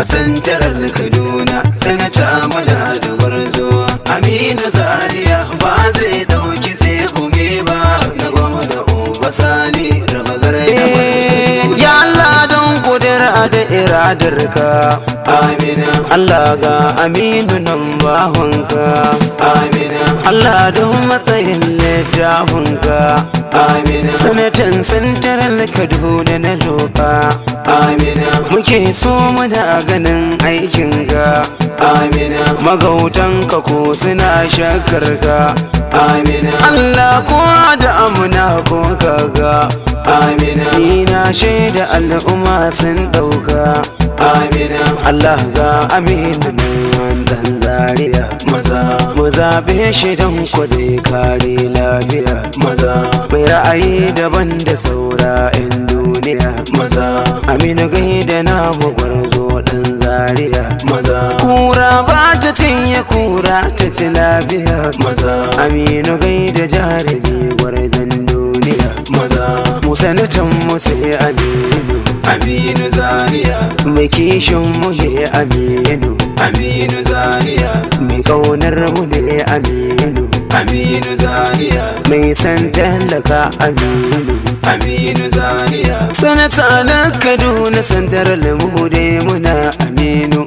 a santarar Kaduna sanata muna da gwarzo Aminu Zaria ba zai dauki tsegumi ba na goma da Obasani raba gardamar ya Allah don kudura da iradarka Amina Allah ga Aminu nan bahonka Amina Allah don matsayin littafinka Amina sanatan santarar Kaduna na roka Amina muke so muna ganin aikinka Amina magautanka ko suna shakarka Amina Allah ko da amuna ko kaga Amina ni na shaida al'umma sun dauka Amina Allah ga Aminu nan dan Zaria maza mu zabe shi don ko zai kare lafiya maza mai ra'ayi daban da saura 'yan duniya maza Aminu gaida na gwarzo dan Zaria maza kura ba ta cinye kura ta ci lafiya maza Aminu gaida jarumi gwarzon duniya maza mu sanatan mu sai Aminu Aminu Zaria mai kishin mu ne Aminu Aminu Zaria mai kaunar mu ne Aminu Aminu Zaria mai san tallaka Aminu Aminu Zaria sanata na Kaduna santar mu dai muna Aminu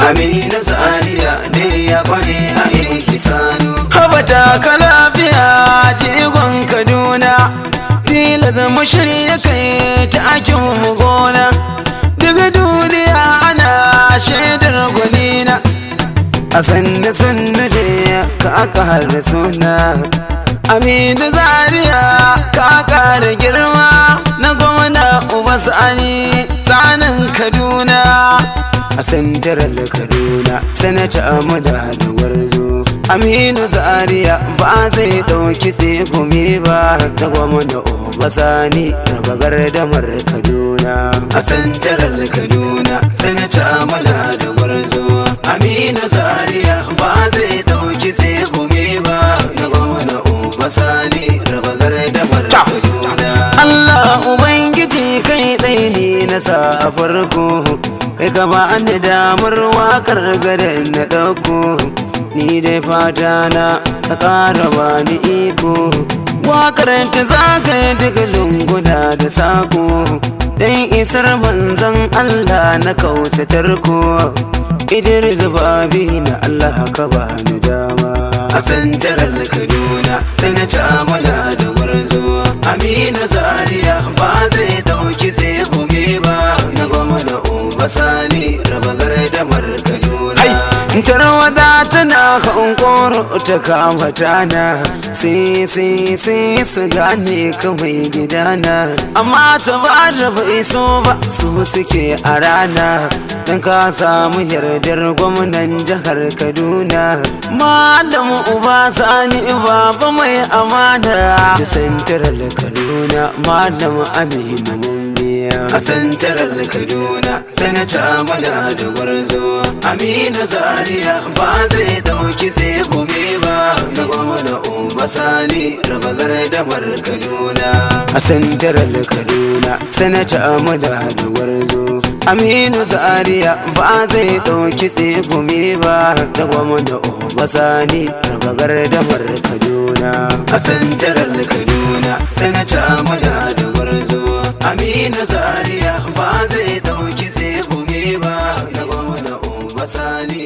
Aminu Zaria ne ya kware a ihsanu habata ka lafiya jigon Kaduna dila zama shirya kai ta akin mu gona daga duniya ana shaidar gwanina a sanna sanna da ka kara suna Aminu Zaria ka kara girma na gwamna Obasani tsanin Kaduna a sandarar Kaduna sanata Amada da gwarzo Aminu Zaria ba zai dauki tsegumi ba na gwamna Obasani raba gardamar Kaduna a santarar Kaduna sanata muna da gwarzo Aminu Zaria ba zai dauki tsegumi ba na gwamna Obasani raba gardamar Kaduna Allah Ubangiji kai ɗai ne na sa a farko kai ka ba ni damar wakar gadan na ɗauko ni dai fata na ka ƙara ba ni iko wakar ta zagaye daga lunguna da sako dan isar manzon Allah na kauce tarko Idris babi na Allah ka ba ni dama a santarar Kaduna sanata muna da gwarzo Aminu Zaria ba zai dauki tsegumi ba na gwamna Obasani raba gardamar Kaduna tarwada tana hankoro ta kama tana sai su gane ka mai gidana amma ta ba da bai so ba su suke a rana dan ka samu yardar gwamnan jihar Kaduna Malam Obasani baba mai amana da santarar Kaduna Malam Aminu a santarar Kaduna sanata muna da gwarzo Aminu Zaria ba zai dauki tsegumi ba na gwamna Obasani raba gardamar Kaduna a santarar Kaduna sanata muna da gwarzo Aminu Zaria ba zai dauki tsegumi ba na gwamna Obasani raba gardamar Kaduna a santarar Kaduna sanata muna da gwarzo Aminu Zaria ba zai dauki tsegumi ba na gwamna Obasani